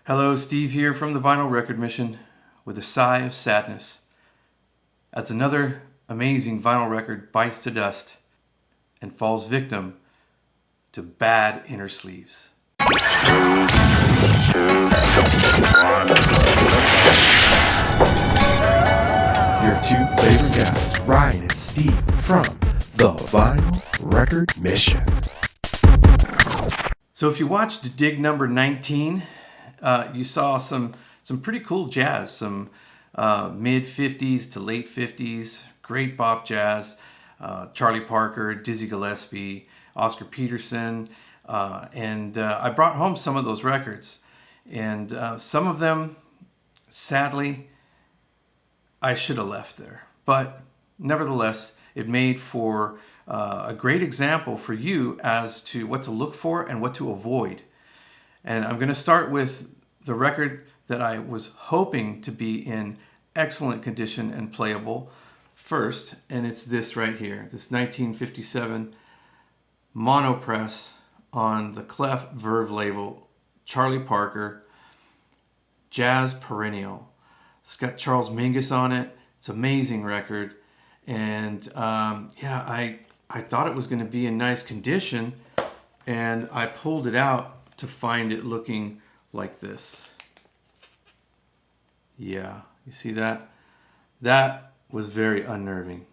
Hello, Steve here from the Vinyl Record Mission with a sigh of sadness as another amazing vinyl record bites to dust and falls victim to bad inner sleeves. Your two favorite guys, Ryan and Steve from the Vinyl Record Mission. So if you watched Dig number 19, you saw some pretty cool jazz, some mid 50s to late 50s, great bop jazz. Charlie Parker, Dizzy Gillespie, Oscar Peterson, and I brought home some of those records, and some of them, sadly, I should have left there. But nevertheless, it made for a great example for you as to what to look for and what to avoid. And I'm going to start with the record that I was hoping to be in excellent condition and playable first, and it's this right here, this 1957 mono press on the Clef Verve label, Charlie Parker, Jazz Perennial. It's got Charles Mingus on it. It's an amazing record, and I thought it was going to be in nice condition, and I pulled it out to find it looking like this. Yeah, you see that? That was very unnerving.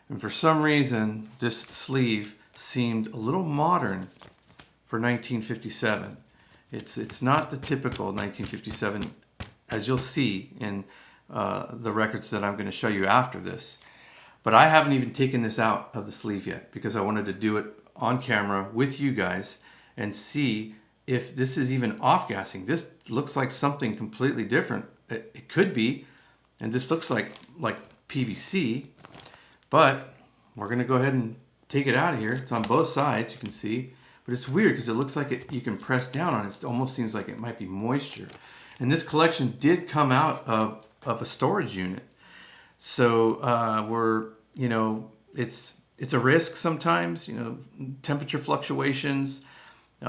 And for some reason, this sleeve seemed a little modern for 1957. It's not the typical 1957, as you'll see in the records that I'm going to show you after this. But I haven't even taken this out of the sleeve yet because I wanted to do it on camera with you guys and see if this is even off-gassing. This looks like something completely different. It could be, and this looks like PVC, but we're going to go ahead and take it out of here. It's on both sides, you can see, but it's weird because it looks like you can press down on it. It almost seems like it might be moisture. And this collection did come out of a storage unit. So it's a risk sometimes, temperature fluctuations,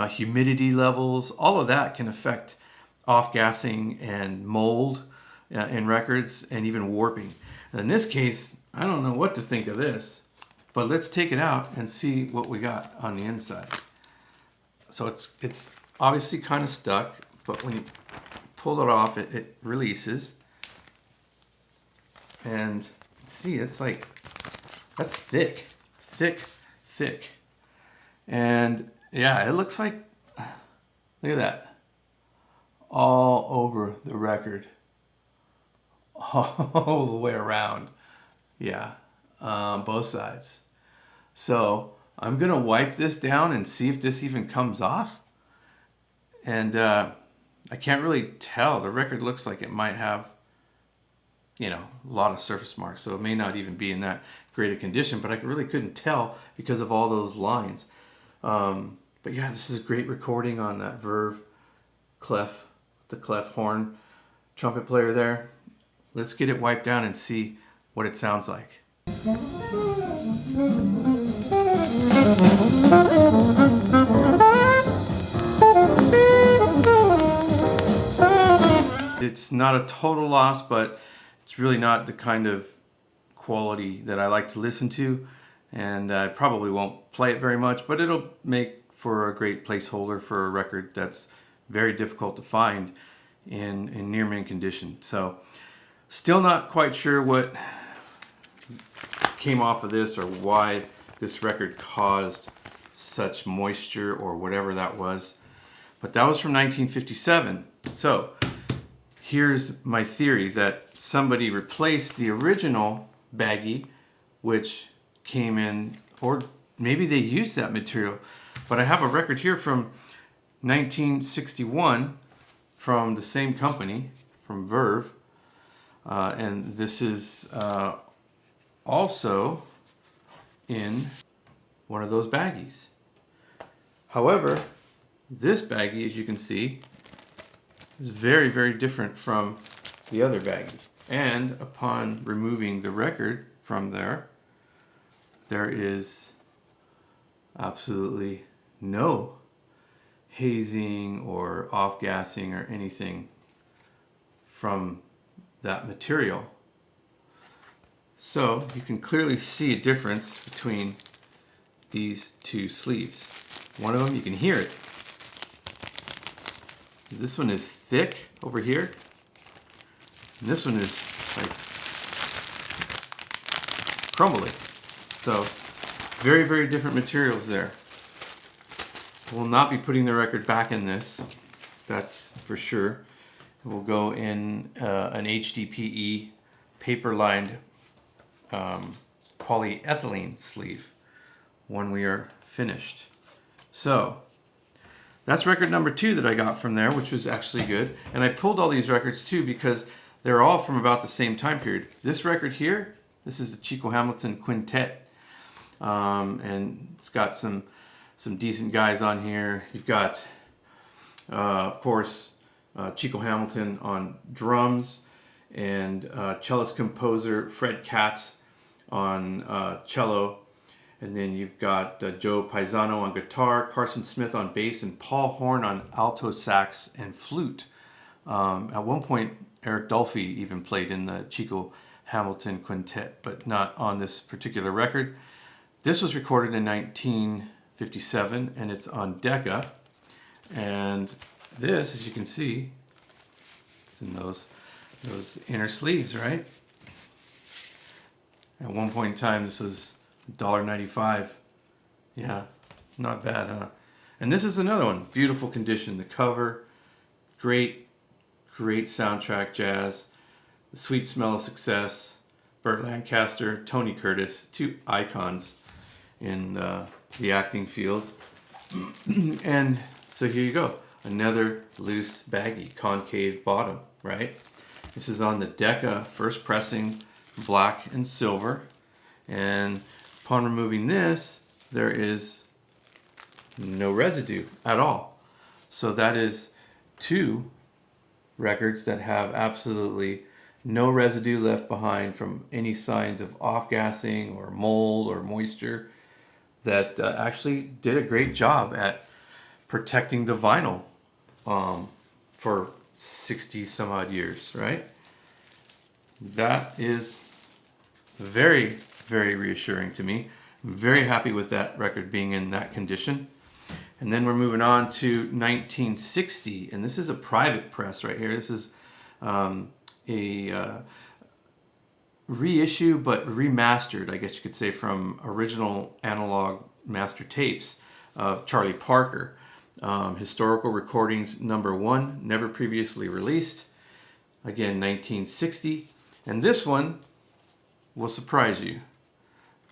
humidity levels, all of that can affect off-gassing and mold in records and even warping. And in this case, I don't know what to think of this, but let's take it out and see what we got on the inside. So it's obviously kind of stuck, but when you pull it off, it releases. And see, it's like, that's thick. And yeah, it looks like, look at that. All over the record. All the way around. Yeah, both sides. So I'm going to wipe this down and see if this even comes off. And I can't really tell. The record looks like it might have a lot of surface marks, so it may not even be in that great a condition, but I really couldn't tell because of all those lines. But yeah, this is a great recording on that Verve Clef, the Clef horn trumpet player there. Let's get it wiped down and see what it sounds like. It's not a total loss, but it's really not the kind of quality that I like to listen to, and I probably won't play it very much, but it'll make for a great placeholder for a record that's very difficult to find in near mint condition. So still not quite sure what came off of this or why this record caused such moisture or whatever that was, but that was from 1957. So here's my theory that somebody replaced the original baggie, which came in, or maybe they used that material. But I have a record here from 1961 from the same company, from Verve, and this is also in one of those baggies. However, this baggie, as you can see, is very, very different from the other baggie. And upon removing the record from there is absolutely no hazing or off-gassing or anything from that material. So you can clearly see a difference between these two sleeves. One of them, you can hear it. This one is thick over here, and this one is like crumbly. So very, very different materials there. We'll not be putting the record back in this, that's for sure. We'll go in an HDPE paper-lined polyethylene sleeve when we are finished. So that's record number 2 that I got from there, which was actually good. And I pulled all these records too because they're all from about the same time period. This record here, this is the Chico Hamilton Quintet, and it's got some decent guys on here. You've got, of course, Chico Hamilton on drums, and cellist composer Fred Katz on cello, and then you've got Joe Paisano on guitar, Carson Smith on bass, and Paul Horn on alto sax and flute. At one point, Eric Dolphy even played in the Chico Hamilton Quintet, but not on this particular record. This was recorded in 1957, and it's on Decca. And this, as you can see, it's in those inner sleeves, right? At one point in time, this was $1.95. Yeah, not bad, huh? And this is another one, beautiful condition. The cover, great soundtrack jazz. The Sweet Smell of Success, Burt Lancaster, Tony Curtis, 2 icons in the acting field. And so here you go, another loose, baggy, concave bottom, right? This is on the Decca first pressing, black and silver. And upon removing this, there is no residue at all. So that is 2 records that have absolutely no residue left behind from any signs of off-gassing or mold or moisture, that actually did a great job at protecting the vinyl for 60 some odd years, right? That is very, very reassuring to me. I'm very happy with that record being in that condition. And then we're moving on to 1960, and this is a private press right here. This is a reissue, but remastered, I guess you could say, from original analog master tapes of Charlie Parker. Historical Recordings number 1, never previously released. Again, 1960. And this one will surprise you.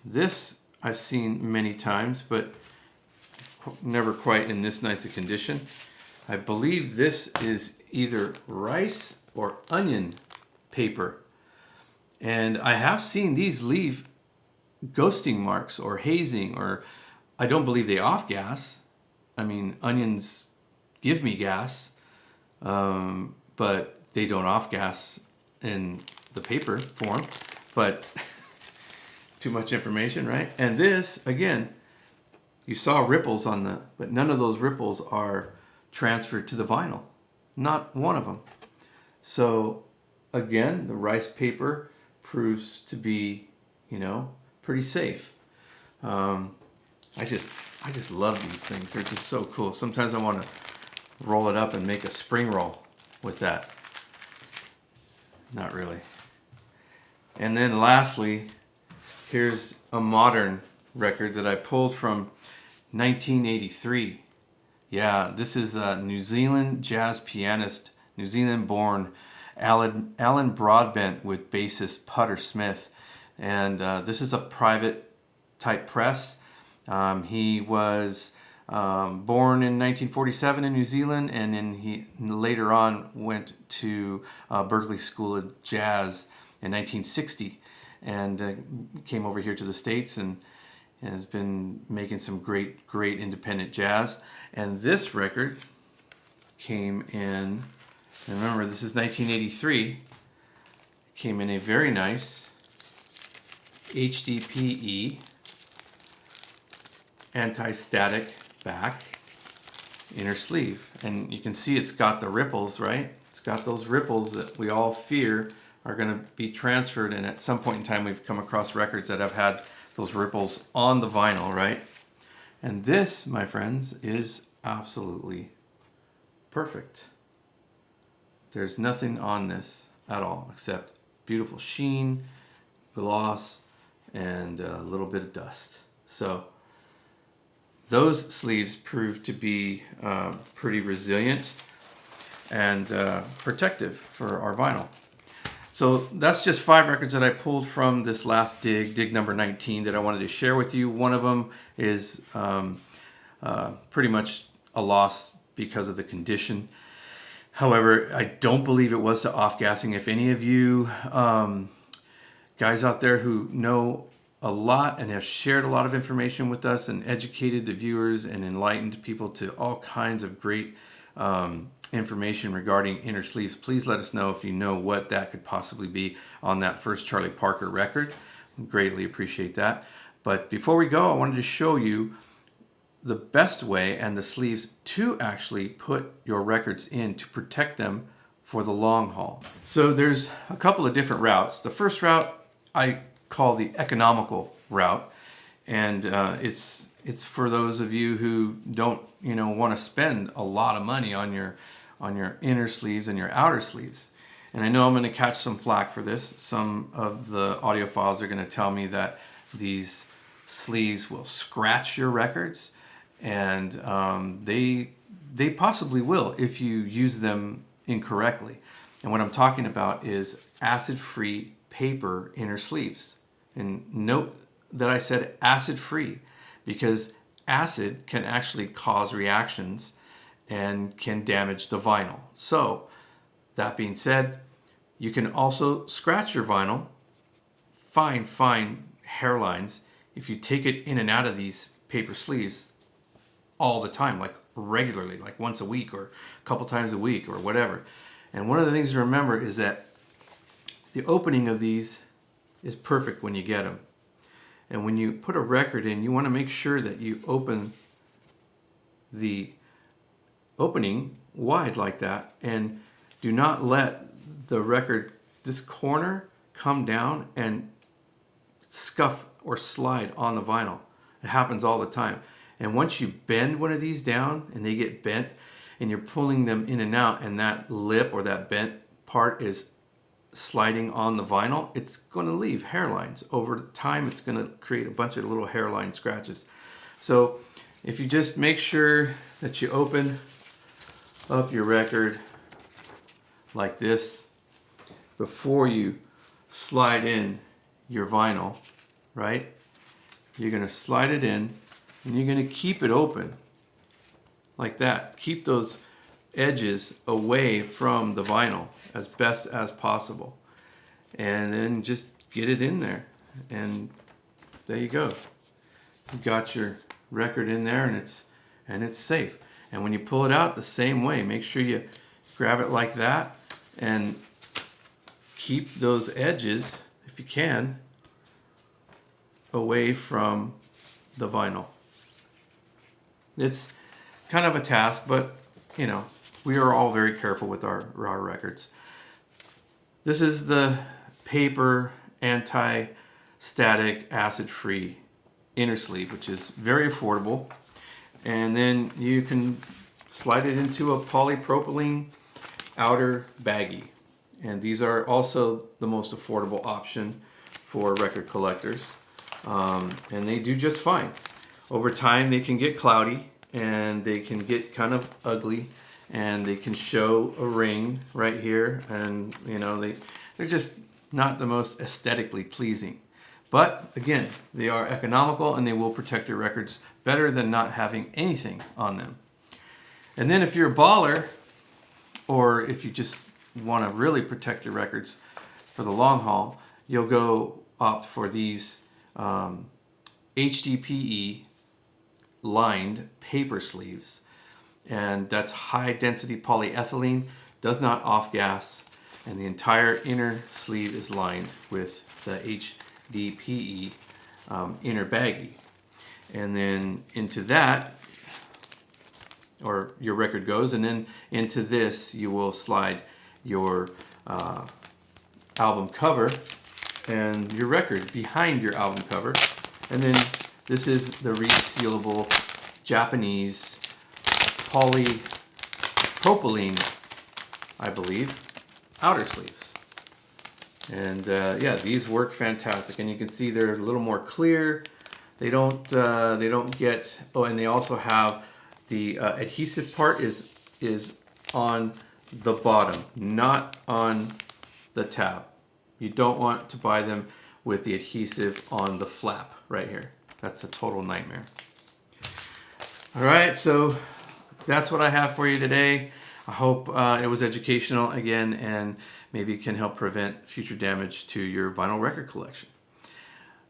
This I've seen many times, but never quite in this nice a condition. I believe this is either rice or onion paper. And I have seen these leave ghosting marks or hazing, or I don't believe they off-gas. I mean, onions give me gas, but they don't off-gas in the paper form. But too much information, right? And this, again, you saw ripples on the, but none of those ripples are transferred to the vinyl. Not one of them. So again, the rice paper proves to be, pretty safe. I just love these things. They're just so cool. Sometimes I want to roll it up and make a spring roll with that. Not really. And then lastly, here's a modern record that I pulled from 1983. Yeah, this is a New Zealand jazz pianist, New Zealand-born Alan Broadbent with bassist Putter Smith. And this is a private type press. He was born in 1947 in New Zealand, and then he later on went to Berklee School of Jazz in 1960, and came over here to the States and has been making some great independent jazz. And this record came in, and remember this is 1983, came in a very nice HDPE anti-static back, inner sleeve. And you can see it's got the ripples, right? It's got those ripples that we all fear are going to be transferred, and at some point in time we've come across records that have had those ripples on the vinyl, right? And this, my friends, is absolutely perfect. There's nothing on this at all except beautiful sheen, gloss, and a little bit of dust. So those sleeves proved to be pretty resilient and protective for our vinyl. So that's just 5 records that I pulled from this last dig number 19, that I wanted to share with you. One of them is pretty much a loss because of the condition. However, I don't believe it was to off-gassing. If any of you guys out there who know a lot and have shared a lot of information with us and educated the viewers and enlightened people to all kinds of great information regarding inner sleeves, please let us know if you know what that could possibly be on that first Charlie Parker record. Greatly appreciate that. But before we go, I wanted to show you the best way and the sleeves to actually put your records in to protect them for the long haul. So there's a couple of different routes. The first route I call the economical route, and it's for those of you who don't want to spend a lot of money on your inner sleeves and your outer sleeves. And I know I'm going to catch some flack for this. Some of the audiophiles are going to tell me that these sleeves will scratch your records, and they possibly will if you use them incorrectly. And what I'm talking about is acid-free paper inner sleeves. And note that I said acid-free, because acid can actually cause reactions and can damage the vinyl. So that being said, you can also scratch your vinyl, fine hairlines, if you take it in and out of these paper sleeves all the time, like regularly, like once a week or a couple times a week or whatever. And one of the things to remember is that the opening of these is perfect when you get them. And when you put a record in, you want to make sure that you open the opening wide like that, and do not let the record, this corner, come down and scuff or slide on the vinyl. It happens all the time. And once you bend one of these down and they get bent and you're pulling them in and out, and that lip or that bent part is sliding on the vinyl, it's going to leave hairlines. Over time, it's going to create a bunch of little hairline scratches. So if you just make sure that you open up your record like this before you slide in your vinyl, right? You're going to slide it in and you're going to keep it open like that. Keep those edges away from the vinyl as best as possible, and then just get it in there, and there you go. You got your record in there, and it's safe. And when you pull it out, the same way, make sure you grab it like that and keep those edges, if you can, away from the vinyl. It's kind of a task, but we are all very careful with our records. This is the paper anti-static acid-free inner sleeve, which is very affordable. And then you can slide it into a polypropylene outer baggie. And these are also the most affordable option for record collectors. And they do just fine. Over time, they can get cloudy and they can get kind of ugly, and they can show a ring right here, and they're just not the most aesthetically pleasing. But again, they are economical and they will protect your records better than not having anything on them. And then if you're a baller, or if you just want to really protect your records for the long haul, you'll go opt for these HDPE lined paper sleeves. And that's high density polyethylene, does not off gas, and the entire inner sleeve is lined with the HDPE inner baggie. And then into that, or your record goes, and then into this you will slide your album cover and your record behind your album cover. And then this is the resealable Japanese polypropylene, I believe, outer sleeves. And yeah, these work fantastic, and you can see they're a little more clear. They don't get, oh, and they also have the adhesive part is on the bottom, not on the tab. You don't want to buy them with the adhesive on the flap right here. That's a total nightmare. All right, so that's what I have for you today. I hope it was educational again, and maybe it can help prevent future damage to your vinyl record collection.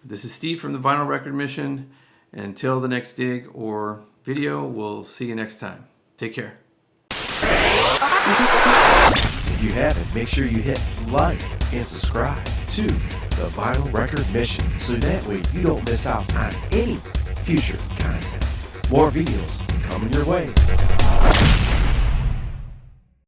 This is Steve from the Vinyl Record Mission. Until the next dig or video, we'll see you next time. Take care. If you haven't, make sure you hit like and subscribe to the Vinyl Record Mission so that way you don't miss out on any future content. More videos coming your way.